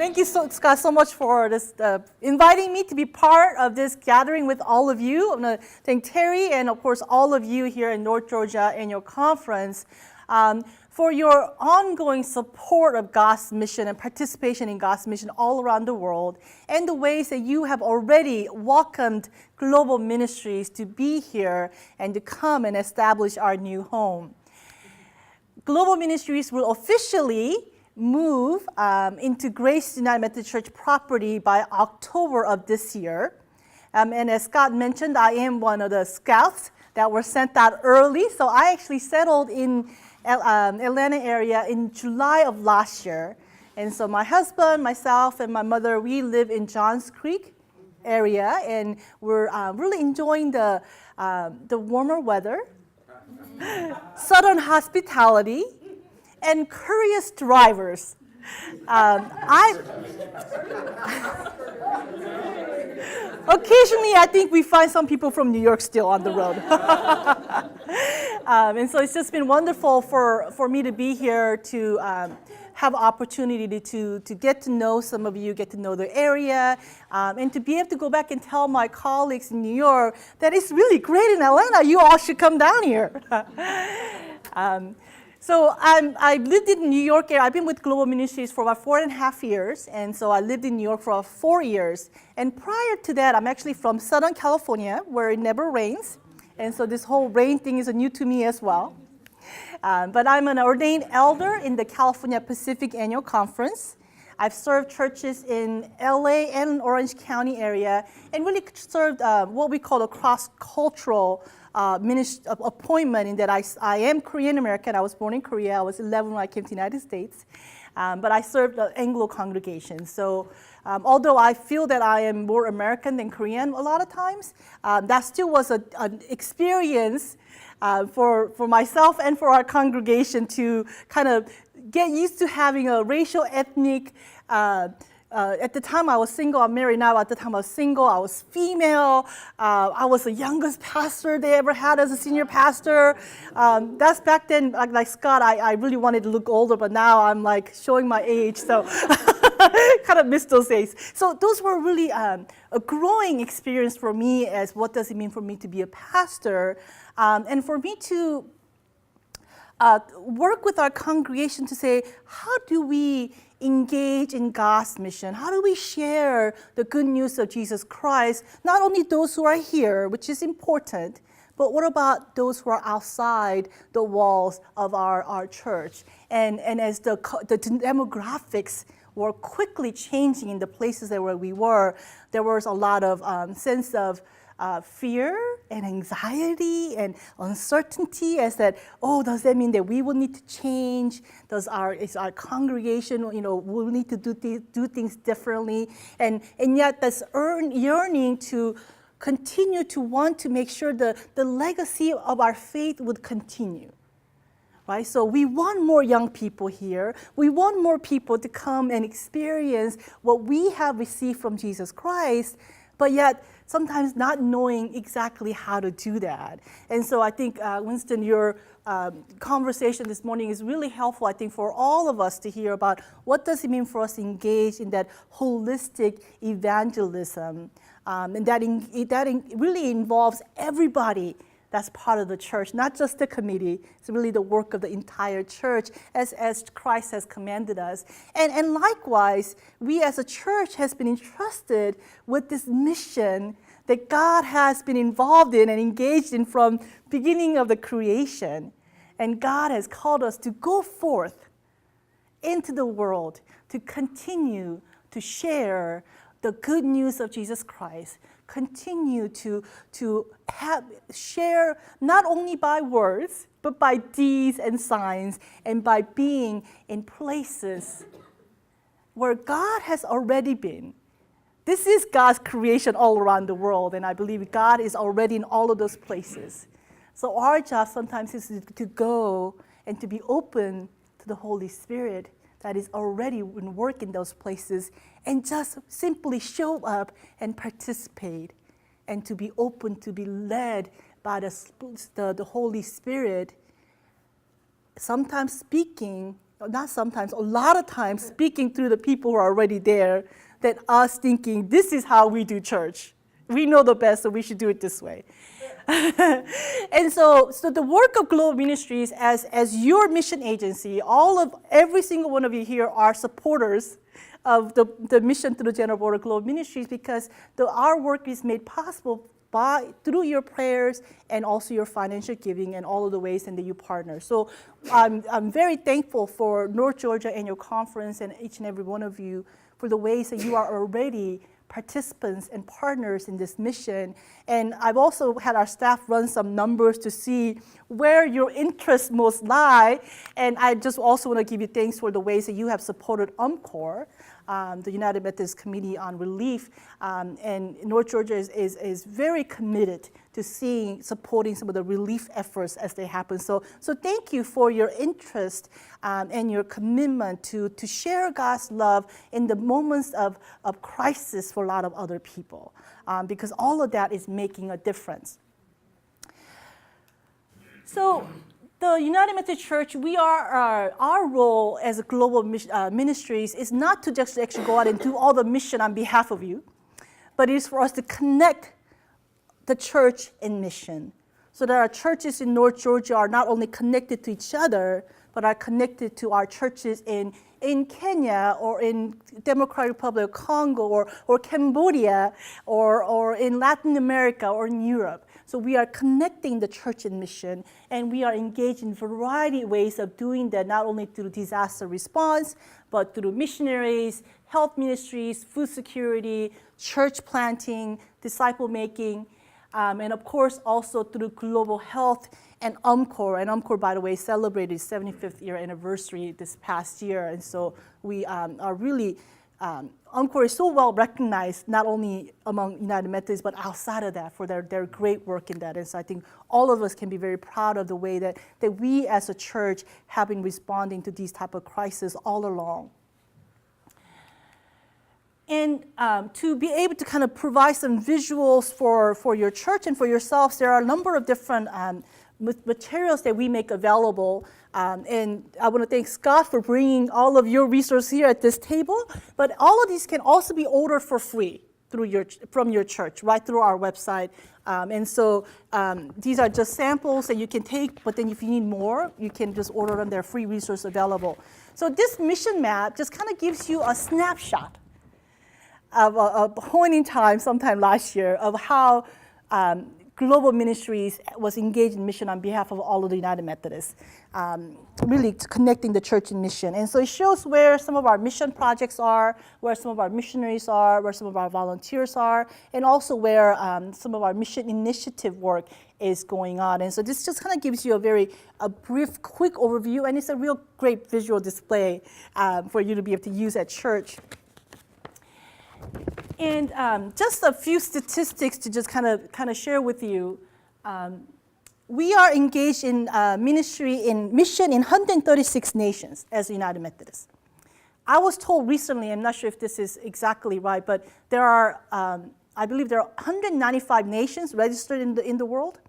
Thank you, Scott, so much for this inviting me to be part of this gathering with all of you. I'm going to thank Terry and, of course, all of you here in North Georgia and your conference for your ongoing support of God's mission and participation in God's mission all around the world, and the ways that you have already welcomed Global Ministries to be here and to come and establish our new home. Global Ministries will officially move into Grace United Methodist Church property by October of this year. And as Scott mentioned, I am one of the scouts that were sent out early. So I actually settled in Atlanta area in July of last year. And so my husband, myself, and my mother, we live in Johns Creek area, and we're really enjoying the warmer weather, southern hospitality, and courteous drivers. Occasionally, I think we find some people from New York still on the road. And so it's just been wonderful for me to be here to have opportunity to get to know some of you, get to know the area, and to be able to go back and tell my colleagues in New York that it's really great in Atlanta. You all should come down here. So I lived in New York area. I've been with Global Ministries for about 4.5 years, and so I lived in New York for about 4 years. And prior to that, I'm actually from Southern California, where it never rains, and so this whole rain thing is new to me as well. But I'm an ordained elder in the California Pacific Annual Conference. I've served churches in LA and Orange County area, and really served what we call a cross-cultural appointment, in that I am Korean American. I was born in Korea. I was 11 when I came to the United States. But I served the Anglo congregation. So although I feel that I am more American than Korean a lot of times, that still was an experience for myself and for our congregation to kind of get used to having a racial, ethnic, at the time I was single, I'm married now. At the time I was single, I was female. I was the youngest pastor they ever had as a senior pastor. That's back then, like Scott, I really wanted to look older, but now I'm like showing my age, so kind of miss those days. So those were really a growing experience for me as what does it mean for me to be a pastor, and for me to work with our congregation to say, how do we engage in God's mission? How do we share the good news of Jesus Christ? Not only those who are here, which is important, but what about those who are outside the walls of our church? And as the demographics were quickly changing in the places where we were, there was a lot of sense of fear and anxiety and uncertainty, as that, oh, does that mean that we will need to change? Is our congregation, will need to do things differently? And yet this yearning to continue to want to make sure the legacy of our faith would continue. Right? So we want more young people here. We want more people to come and experience what we have received from Jesus Christ, but yet sometimes not knowing exactly how to do that. And so I think, Winston, your conversation this morning is really helpful, I think, for all of us to hear about what does it mean for us to engage in that holistic evangelism. And that really involves everybody that's part of the church, not just the committee. It's really the work of the entire church, as Christ has commanded us. And likewise, we as a church has been entrusted with this mission that God has been involved in and engaged in from beginning of the creation. And God has called us to go forth into the world to continue to share the good news of Jesus Christ, continue to share not only by words, but by deeds and signs, and by being in places where God has already been. This is God's creation all around the world, and I believe God is already in all of those places. So our job sometimes is to go and to be open to the Holy Spirit that is already in work in those places, and just simply show up and participate, and to be open to be led by the Holy Spirit, sometimes speaking not sometimes, a lot of times speaking through the people who are already there, than us thinking, this is how we do church. We know the best, so we should do it this way. And so the work of Global Ministries as your mission agency, every single one of you here are supporters of the mission through the General Board of Global Ministries, because our work is made possible through your prayers and also your financial giving and all of the ways that you partner. So I'm very thankful for North Georgia Annual Conference and each and every one of you for the ways that you are already participants and partners in this mission. And I've also had our staff run some numbers to see where your interests most lie. And I just also want to give you thanks for the ways that you have supported UMCOR, the United Methodist Committee on Relief. And North Georgia is very committed to supporting some of the relief efforts as they happen. So thank you for your interest and your commitment to share God's love in the moments of crisis for a lot of other people, because all of that is making a difference. So the United Methodist Church, our role as a global ministries is not to just actually go out and do all the mission on behalf of you, but it is for us to connect the church in mission, so that our churches in North Georgia are not only connected to each other, but are connected to our churches in Kenya or in Democratic Republic of Congo or Cambodia or in Latin America or in Europe. So we are connecting the church in mission, and we are engaged in a variety of ways of doing that, not only through disaster response, but through missionaries, health ministries, food security, church planting, disciple making, and of course also through global health and UMCOR. And UMCOR, by the way, celebrated its 75th year anniversary this past year. And so we are really, UMCOR is so well recognized, not only among United Methodists, but outside of that for their great work in that. And so I think all of us can be very proud of the way that we as a church have been responding to these type of crises all along. And to be able to kind of provide some visuals for your church and for yourselves, there are a number of different materials that we make available. And I want to thank Scott for bringing all of your resources here at this table. But all of these can also be ordered for free from your church, right through our website. And so these are just samples that you can take, but then if you need more, you can just order them. They're free resource available. So this mission map just kind of gives you a snapshot of a point in time, sometime last year, of how Global Ministries was engaged in mission on behalf of all of the United Methodists, really connecting the church in mission. And so it shows where some of our mission projects are, where some of our missionaries are, where some of our volunteers are, and also where some of our mission initiative work is going on. And so this just kind of gives you a brief, quick overview, and it's a real great visual display for you to be able to use at church. And just a few statistics to just kind of share with you. We are engaged in mission in 136 nations as the United Methodists. I was told recently, I'm not sure if this is exactly right, but there are, I believe there are 195 nations registered in the world.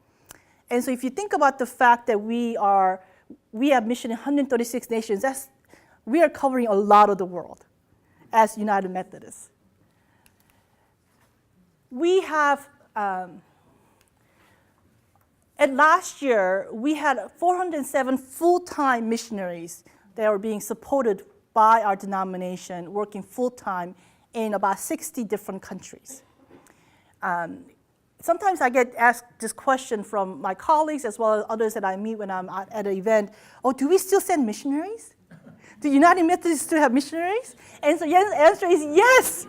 And so if you think about the fact that we have mission in 136 nations, we are covering a lot of the world as United Methodists. We have, at last year, we had 407 full-time missionaries that are being supported by our denomination, working full-time in about 60 different countries. Sometimes I get asked this question from my colleagues as well as others that I meet when I'm at an event, do we still send missionaries? Do United Methodists still have missionaries? And so the answer is yes.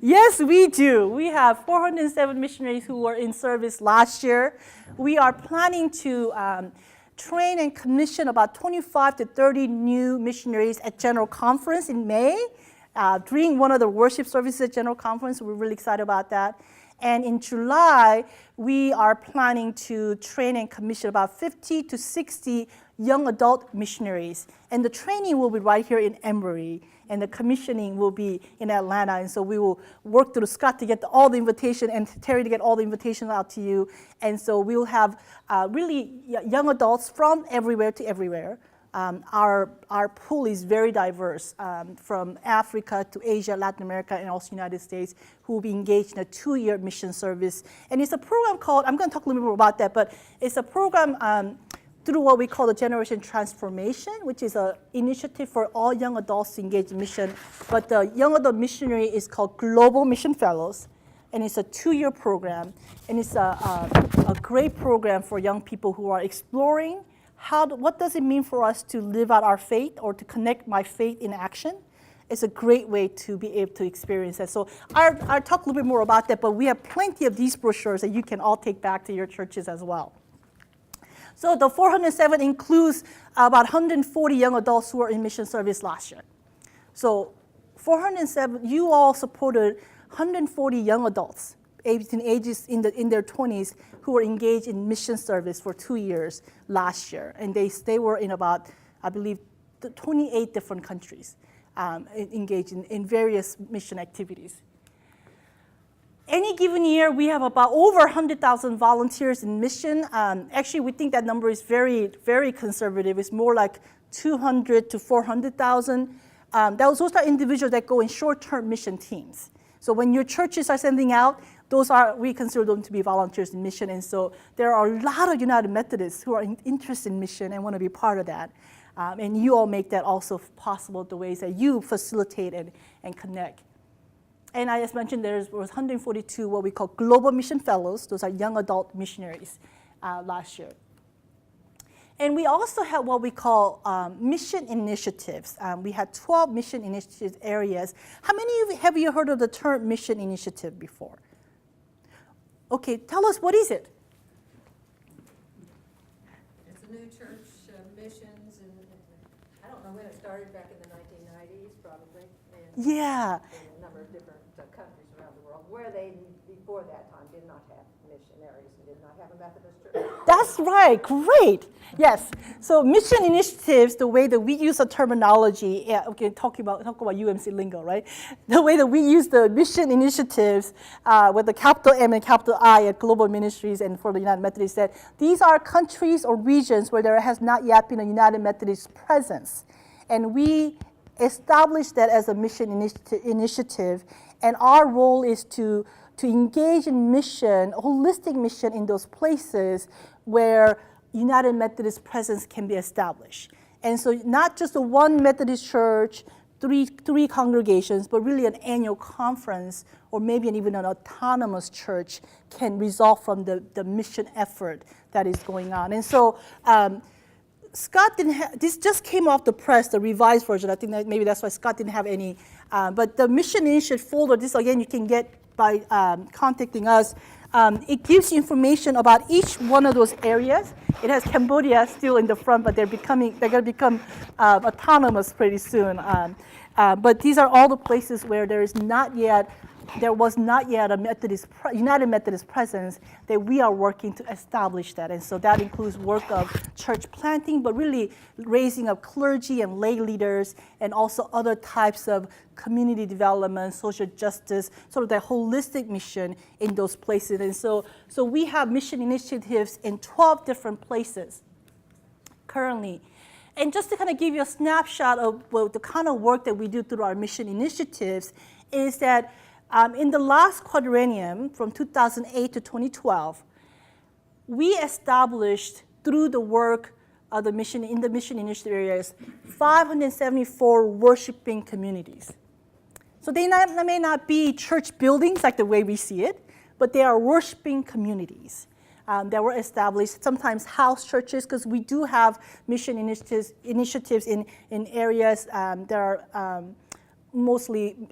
Yes, we do. We have 407 missionaries who were in service last year. We are planning to train and commission about 25 to 30 new missionaries at General Conference in May, during one of the worship services at General Conference. We're really excited about that. And in July, we are planning to train and commission about 50 to 60 young adult missionaries. And the training will be right here in Emory, and the commissioning will be in Atlanta. And so we will work through Scott to get all the invitation and Terry to get all the invitations out to you. And so we'll have really young adults from everywhere to everywhere Our pool is very diverse, from Africa to Asia, Latin America, and also United States, who will be engaged in a 2-year mission service. And it's a program called, I'm going to talk a little bit more about that, but it's a program through what we call the Generation Transformation, which is an initiative for all young adults to engage in mission. But the young adult missionary is called Global Mission Fellows, and it's a 2-year program. And it's a great program for young people who are exploring what does it mean for us to live out our faith or to connect my faith in action. It's a great way to be able to experience that. So I'll talk a little bit more about that, but we have plenty of these brochures that you can all take back to your churches as well. So the 407 includes about 140 young adults who were in mission service last year. So 407, you all supported 140 young adults in ages in their 20s who were engaged in mission service for 2 years last year. And they were in about, I believe, 28 different countries engaged in various mission activities. Any given year, we have about over 100,000 volunteers in mission. Actually, we think that number is very, very conservative. It's more like 200 to 400,000. Those are individuals that go in short-term mission teams. So when your churches are sending out, we consider them to be volunteers in mission. And so there are a lot of United Methodists who are interested in mission and want to be part of that. And you all make that also possible, the ways that you facilitate and connect. And I just mentioned there was 142 what we call Global Mission Fellows. Those are young adult missionaries last year. And we also have what we call mission initiatives. We had 12 mission initiative areas. How many of you have you heard of the term mission initiative before? Okay, tell us, what is it? It's a new church, missions, and I don't know when it started, back in the 1990s probably. And Yeah. in a number of different countries around the world where they, before that time, did not have missionaries and did not have a Methodist church. That's right, great. Yes, so mission initiatives, the way that we use the terminology, okay, talk about UMC lingo, right? The way that we use the mission initiatives with the capital M and capital I at Global Ministries and for the United Methodists, that these are countries or regions where there has not yet been a United Methodist presence. And we establish that as a mission initiative, and our role is to engage in mission, holistic mission in those places where United Methodist presence can be established. And so not just a one Methodist church, three congregations, but really an annual conference or maybe even an autonomous church can result from the mission effort that is going on. And so Scott didn't have, this just came off the press, the revised version. I think that maybe that's why Scott didn't have any. But the mission initiative folder, this again you can get by contacting us. It gives you information about each one of those areas. It has Cambodia still in the front, but they're going to become autonomous pretty soon. But these are all the places where there was not yet a United Methodist presence that we are working to establish that. And so that includes work of church planting, but really raising of clergy and lay leaders, and also other types of community development, social justice, sort of that holistic mission in those places. And so we have mission initiatives in 12 different places currently. And just to kind of give you a snapshot of the kind of work that we do through our mission initiatives is that in the last quadrennium, from 2008 to 2012, we established through the work of the mission initiative areas 574 worshiping communities. So they may not be church buildings like the way we see it, but they are worshiping communities that were established, sometimes house churches, because we do have mission initiatives in areas that are mostly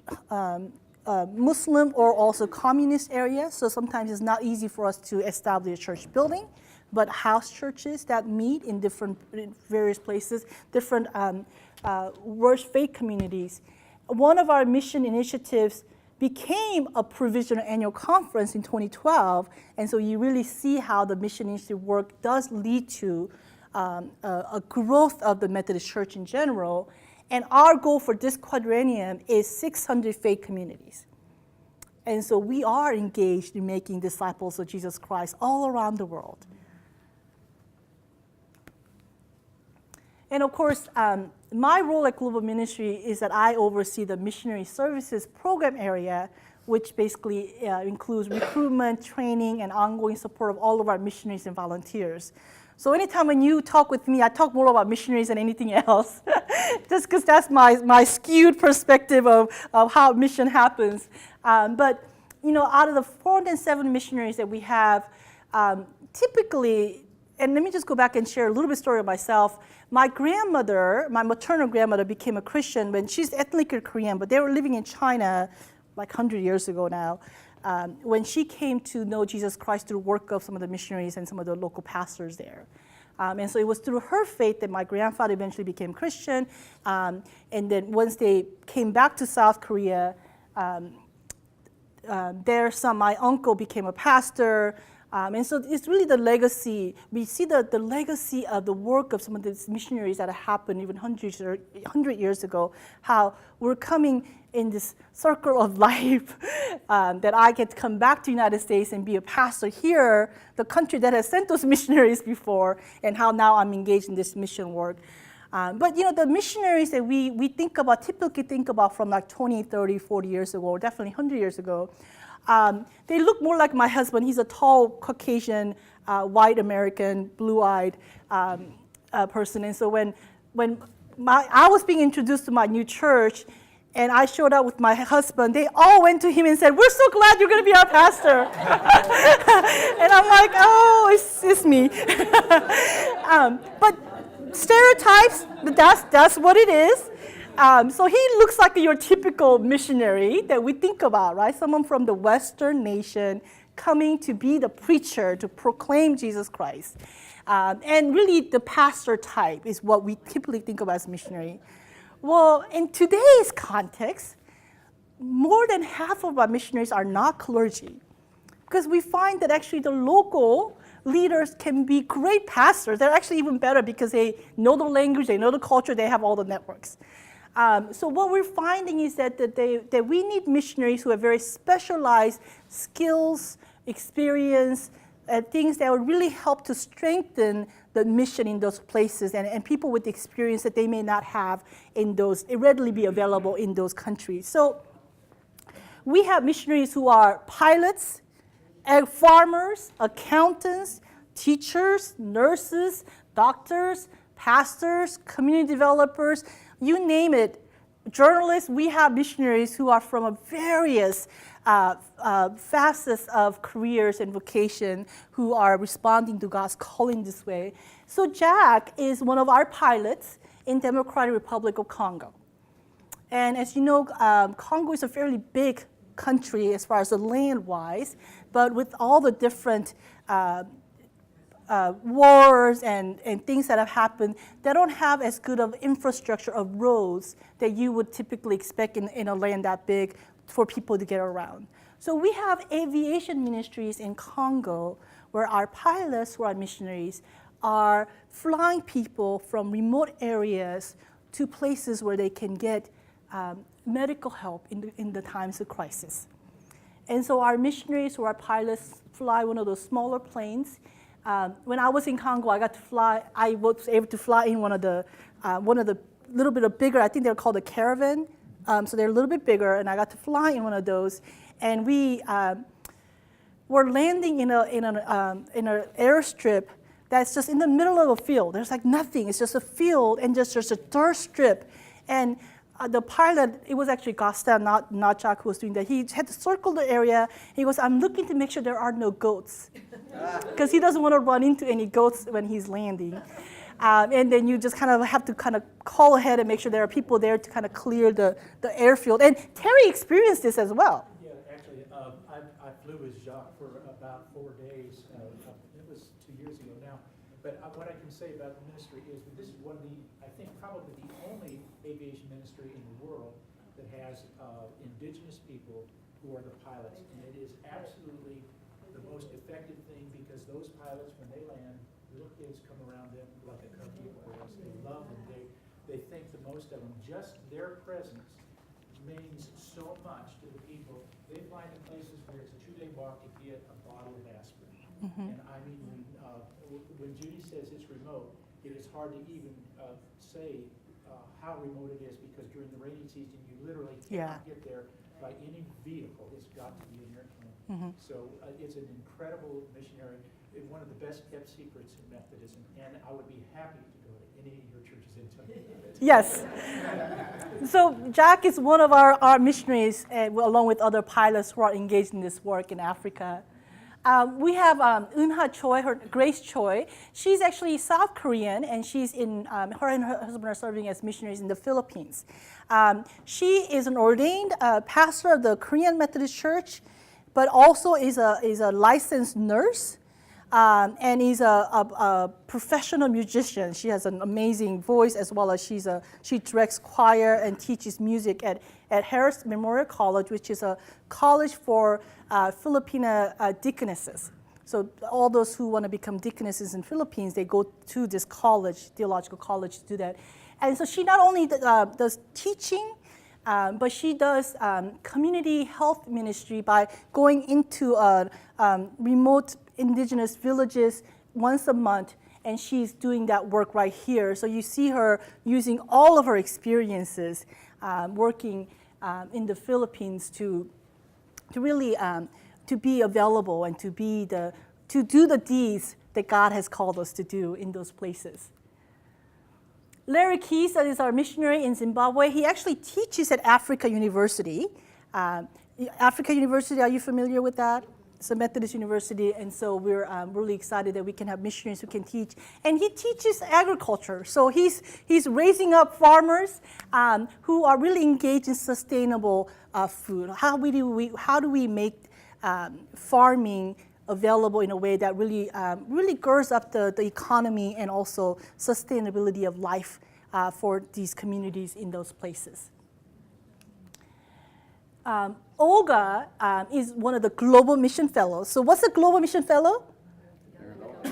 Muslim or also communist areas. So sometimes it's not easy for us to establish a church building, but house churches that meet in various places, different faith communities. One of our mission initiatives became a provisional annual conference in 2012, and so you really see how the mission initiative work does lead to a growth of the Methodist Church in general. And our goal for this quadrennium is 600 faith communities. And so we are engaged in making disciples of Jesus Christ all around the world. And of course, my role at Global Ministry is that I oversee the missionary services program area, which basically includes recruitment, training, and ongoing support of all of our missionaries and volunteers. So anytime when you talk with me, I talk more about missionaries than anything else, just because that's my skewed perspective of how mission happens. But out of the 407 missionaries that we have, typically, and let me just go back and share a little bit of story of myself. My grandmother, my maternal grandmother, became a Christian when she's ethnically Korean, but they were living in China like 100 years ago now, when she came to know Jesus Christ through work of some of the missionaries and some of the local pastors there. And so it was through her faith that my grandfather eventually became Christian. And then once they came back to South Korea, my uncle became a pastor. And so it's really the legacy. We see the legacy of the work of some of these missionaries that happened even 100 years ago, how we're coming in this circle of life that I get to come back to the United States and be a pastor here, the country that has sent those missionaries before, and how now I'm engaged in this mission work. But the missionaries that we typically think about from like 20, 30, 40 years ago, or definitely 100 years ago, they look more like my husband. He's a tall, Caucasian, white American, blue-eyed person. And so when I was being introduced to my new church, and I showed up with my husband, they all went to him and said, "We're so glad you're going to be our pastor." And I'm like, "Oh, it's me." But stereotypes, that's what it is. So he looks like your typical missionary that we think about, right? Someone from the Western nation coming to be the preacher, to proclaim Jesus Christ. And really the pastor type is what we typically think of as missionary. Well, in today's context, more than half of our missionaries are not clergy, because we find that actually the local leaders can be great pastors. They're actually even better because they know the language, they know the culture, they have all the networks. So what we're finding is that we need missionaries who have very specialized skills, experience, things that would really help to strengthen the mission in those places, and people with experience that they may not have readily be available in those countries. So we have missionaries who are pilots, farmers, accountants, teachers, nurses, doctors, pastors, community developers, you name it, journalists. We have missionaries who are from various facets of careers and vocation who are responding to God's calling this way. So Jack is one of our pilots in Democratic Republic of Congo. And as you know, Congo is a fairly big country as far as the land-wise, but with all the different wars and things that have happened, they don't have as good of infrastructure of roads that you would typically expect in a land that big for people to get around. So we have aviation ministries in Congo where our pilots, who are missionaries, are flying people from remote areas to places where they can get medical help in the times of crisis. And so our missionaries, who are pilots, fly one of those smaller planes. When I was in Congo, I was able to fly in one of the little bit of bigger, I think they're called a caravan. So they're a little bit bigger, and I got to fly in one of those. And we were landing in an airstrip that's just in the middle of a field. There's like nothing. It's just a field and just a dirt strip. And the pilot, it was actually Gaston, not Jack, who was doing that. He had to circle the area. He goes, "I'm looking to make sure there are no goats," because he doesn't want to run into any goats when he's landing. And then you just kind of have to kind of call ahead and make sure there are people there to kind of clear the airfield. And Terry experienced this as well. Yeah, actually, I flew with Jacques for about 4 days. It was 2 years ago now. But what I can say about the ministry is that this is one of the, I think, probably the only aviation ministry in the world that has indigenous people who are the pilots. And it is absolutely the most effective thing, because those pilots, when they land, little kids come around them like a cookie. They love them. They think the most of them. Just their presence means so much to the people. They fly to places where it's a 2-day walk to get a bottle of aspirin. Mm-hmm. And I mean, when Judy says it's remote, it is hard to even say how remote it is, because during the rainy season, you literally cannot get there by any vehicle. It's got to be an airplane. So it's an incredible missionary, one of the best kept secrets in Methodism, and I would be happy to go to any of your churches and tell you about it. Yes. So Jack is one of our missionaries, along with other pilots who are engaged in this work in Africa. We have Eunha Choi, Grace Choi. She's actually South Korean, and she's her and her husband are serving as missionaries in the Philippines. She is an ordained pastor of the Korean Methodist Church, but also is a licensed nurse, and is a professional musician. She has an amazing voice, as well as she directs choir and teaches music at Harris Memorial College, which is a college for Filipina deaconesses. So all those who want to become deaconesses in Philippines, they go to this college, theological college, to do that. And so she not only does teaching, but she does community health ministry by going into remote indigenous villages once a month, and she's doing that work right here. So you see her using all of her experiences working in the Philippines to really to be available and to do the deeds that God has called us to do in those places. Larry Keys is our missionary in Zimbabwe. He actually teaches at Africa University. Africa University, are you familiar with that? It's a Methodist university, and so we're really excited that we can have missionaries who can teach. And he teaches agriculture, so he's raising up farmers who are really engaged in sustainable food. How do we make farming available in a way that really girds up the economy and also sustainability of life for these communities in those places? Olga is one of the Global Mission Fellows. So what's a Global Mission Fellow?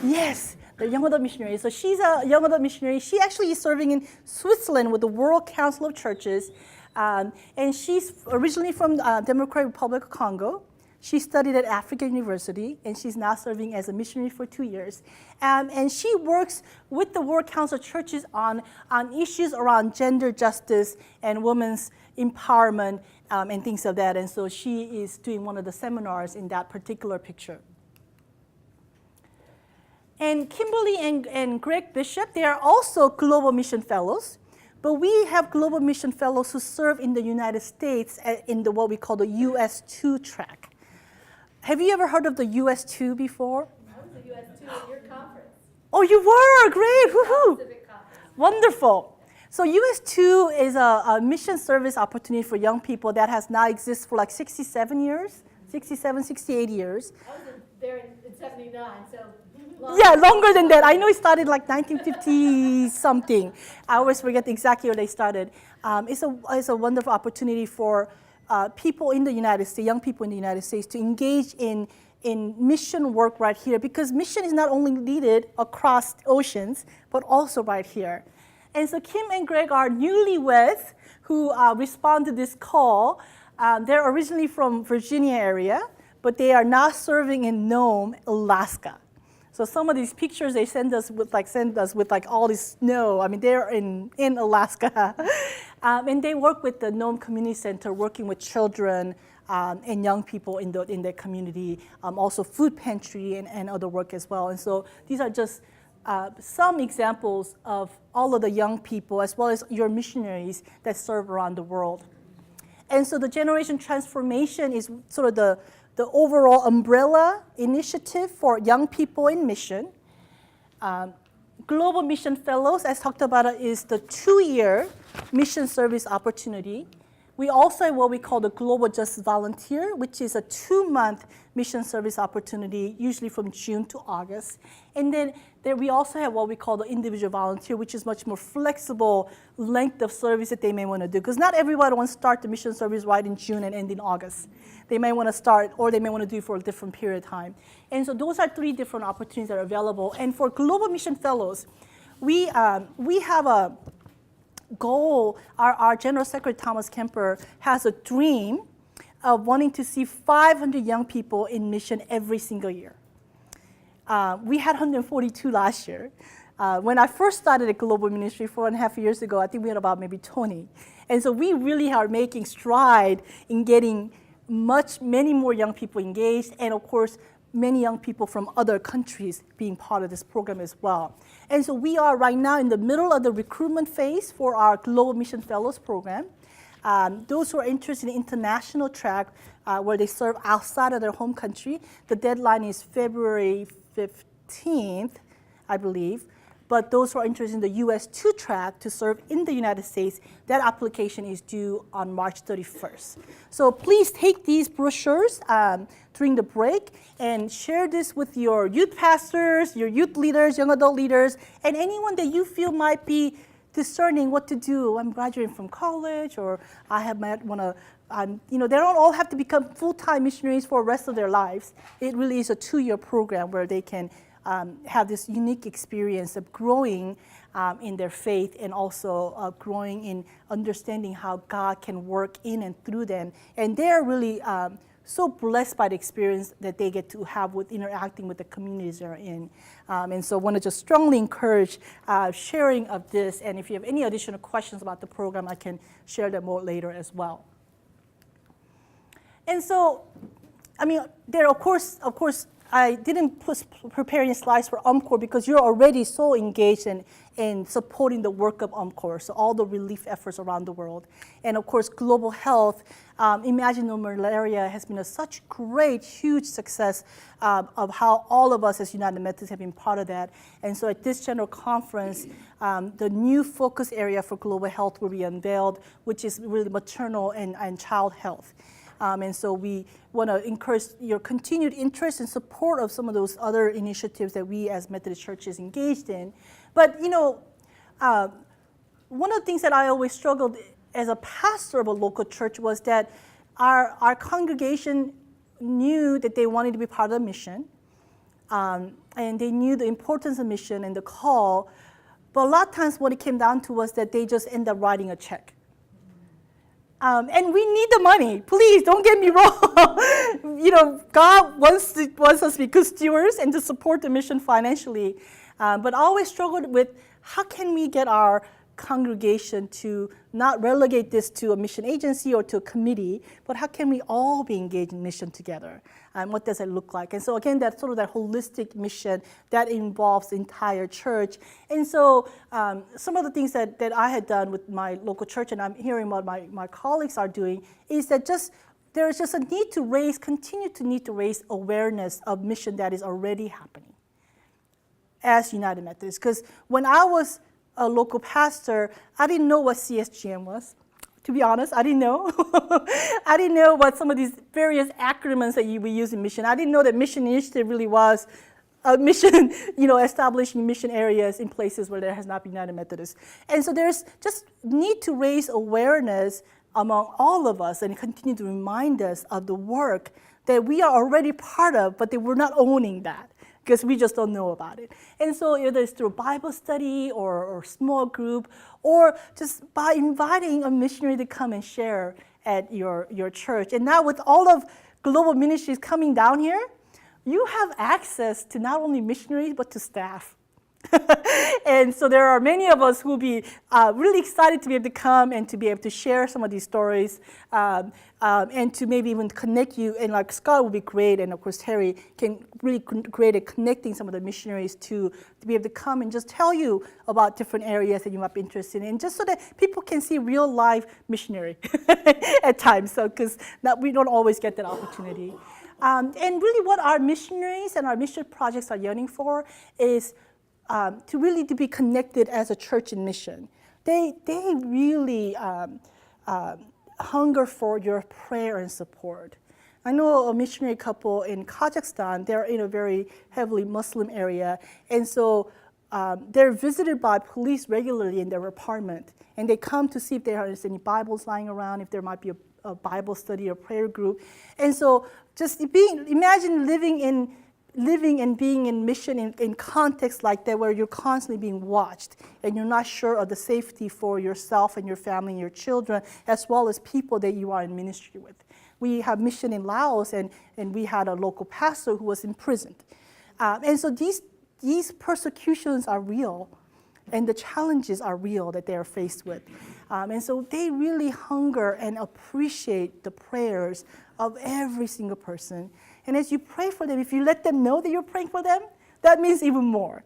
Yes, the Young Adult Missionary. So she's a Young Adult Missionary. She actually is serving in Switzerland with the World Council of Churches. And she's originally from Democratic Republic of Congo. She studied at Africa University, and she's now serving as a missionary for 2 years. And she works with the World Council of Churches on issues around gender justice and women's empowerment and things of that. And so she is doing one of the seminars in that particular picture. And Kimberly and Greg Bishop, they are also Global Mission Fellows. But we have Global Mission Fellows who serve in the United States in what we call the US2 track. Have you ever heard of the US2 before? I was at US2 at your conference. Oh, you were? Great. Woohoo. Civic conference. Wonderful. So US2 is a mission service opportunity for young people that has now existed for like 67 years, 68 years. I was there in 79, so Longer than that. I know it started like 1950 something. I always forget exactly where they started. It's a wonderful opportunity for people in the United States, young people in the United States, to engage in mission work right here, because mission is not only needed across oceans, but also right here. And so Kim and Greg are newlyweds who respond to this call. They're originally from Virginia area, but they are now serving in Nome, Alaska. So some of these pictures they send us with all this snow. I mean, they're in Alaska. And they work with the Nome Community Center, working with children and young people in their community, also food pantry and other work as well. And so these are just some examples of all of the young people, as well as your missionaries that serve around the world. And so the Generation Transformation is sort of the overall umbrella initiative for young people in mission. Global Mission Fellows, as talked about, is the 2-year mission service opportunity. We also have what we call the Global Just Volunteer, which is a 2-month mission service opportunity, usually from June to August. And then we also have what we call the Individual Volunteer, which is much more flexible length of service that they may want to do. Because not everybody wants to start the mission service right in June and end in August. They may want to start, or they may want to do it for a different period of time. And so those are 3 different opportunities that are available. And for Global Mission Fellows, we have a goal. Our General Secretary, Thomas Kemper, has a dream of wanting to see 500 young people in mission every single year. We had 142 last year. When I first started a global ministry 4.5 years ago, I think we had about maybe 20. And so we really are making stride in getting many more young people engaged, and of course, many young people from other countries being part of this program as well. And so we are right now in the middle of the recruitment phase for our Global Mission Fellows program. Those who are interested in international track, where they serve outside of their home country, the deadline is February 15th, I believe. But those who are interested in the US 2 track to serve in the United States, that application is due on March 31st. So please take these brochures during the break and share this with your youth pastors, your youth leaders, young adult leaders, and anyone that you feel might be discerning what to do. I'm graduating from college, or might want to, they don't all have to become full-time missionaries for the rest of their lives. It really is a 2-year program where they can have this unique experience of growing in their faith, and also growing in understanding how God can work in and through them. And they're really so blessed by the experience that they get to have with interacting with the communities they're in. And so I want to just strongly encourage sharing of this. And if you have any additional questions about the program, I can share them more later as well. And so, there, of course, I didn't prepare any slides for UMCOR because you're already so engaged in supporting the work of UMCOR, so all the relief efforts around the world. And of course, global health, Imagine No Malaria has been such great, huge success of how all of us as United Methodists have been part of that. And so at this general conference, the new focus area for global health will be unveiled, which is really maternal and child health. And so we want to encourage your continued interest and support of some of those other initiatives that we as Methodist churches engaged in. But, one of the things that I always struggled as a pastor of a local church was that our congregation knew that they wanted to be part of the mission, and they knew the importance of mission and the call, but a lot of times what it came down to was that they just end up writing a check. And we need the money. Please don't get me wrong. God wants us to be good stewards and to support the mission financially. But I always struggled with how can we get our congregation to not relegate this to a mission agency or to a committee, but how can we all be engaged in mission together? And what does it look like? And so again, that's sort of that holistic mission that involves the entire church. And so some of the things that I had done with my local church, and I'm hearing what my colleagues are doing, is that there is just a need to continue to raise awareness of mission that is already happening as United Methodists. Because when I was a local pastor, I didn't know what CSGM was. To be honest, I didn't know. I didn't know what some of these various acronyms that we use in mission. I didn't know that mission initiative really was a mission, establishing mission areas in places where there has not been United Methodists. And so there's just need to raise awareness among all of us and continue to remind us of the work that we are already part of, but that we're not owning that, because we just don't know about it. And so either it's through Bible study or small group, or just by inviting a missionary to come and share at your church. And now with all of Global Ministries coming down here, you have access to not only missionaries, but to staff. And so there are many of us who will be really excited to be able to come and to be able to share some of these stories, and to maybe even connect you. And like Scott would be great, and of course Terry can really great at connecting some of the missionaries to be able to come and just tell you about different areas that you might be interested in, just so that people can see real live missionary at times. So because we don't always get that opportunity. And really what our missionaries and our mission projects are yearning for is to be connected as a church in mission. They really hunger for your prayer and support. I know a missionary couple in Kazakhstan. They're in a very heavily Muslim area, and so they're visited by police regularly in their apartment, and they come to see if there are any Bibles lying around, if there might be a Bible study or prayer group. And so just imagine living and being in mission in context like that, where you're constantly being watched and you're not sure of the safety for yourself and your family and your children, as well as people that you are in ministry with. We have mission in Laos, and we had a local pastor who was imprisoned. And so these these persecutions are real, and the challenges are real that they are faced with. And so they really hunger and appreciate the prayers of every single person. And as you pray for them, if you let them know that you're praying for them, that means even more.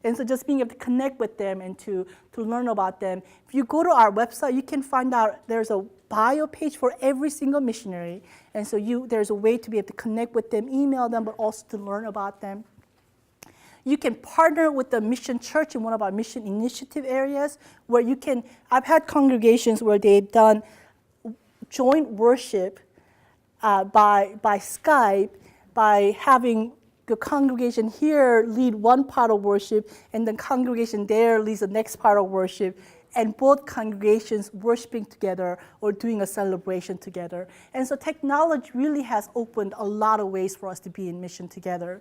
And so just being able to connect with them and to learn about them. If you go to our website, you can find out there's a bio page for every single missionary. And so there's a way to be able to connect with them, email them, but also to learn about them. You can partner with the mission church in one of our mission initiative areas where you can, I've had congregations where they've done joint worship by Skype, by having the congregation here lead one part of worship and the congregation there leads the next part of worship, and both congregations worshiping together or doing a celebration together. And so technology really has opened a lot of ways for us to be in mission together.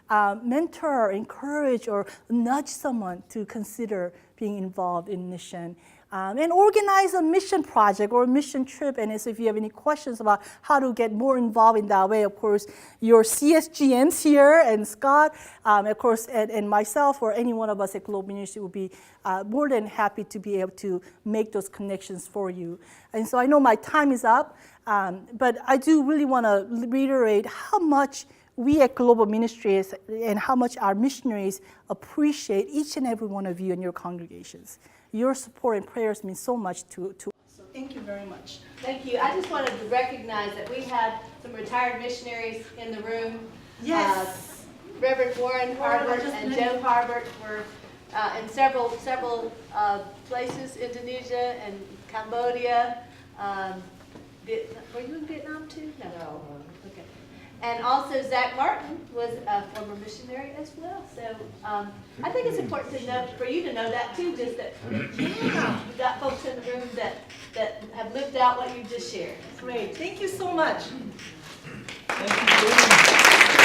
Mentor, encourage, or nudge someone to consider being involved in mission. And organize a mission project or a mission trip. And so if you have any questions about how to get more involved in that way, of course, your CSGMs here and Scott, of course, and myself or any one of us at Global Ministry will be more than happy to be able to make those connections for you. And so I know my time is up, but I do really want to reiterate how much we at Global Ministries and how much our missionaries appreciate each and every one of you and your congregations. Your support and prayers mean so much to us. So thank you very much. Thank you. I just wanted to recognize that we have some retired missionaries in the room. Yes. Reverend Warren Harbert and Joe Harbert were in several places, Indonesia and Cambodia. Were you in Vietnam too? No. Okay. And also Zach Martin was a former missionary as well. So I think it's important to know, for you to know that too, just that you've got folks in the room that have lived out what you just shared. Great. Thank you so much. Thank you.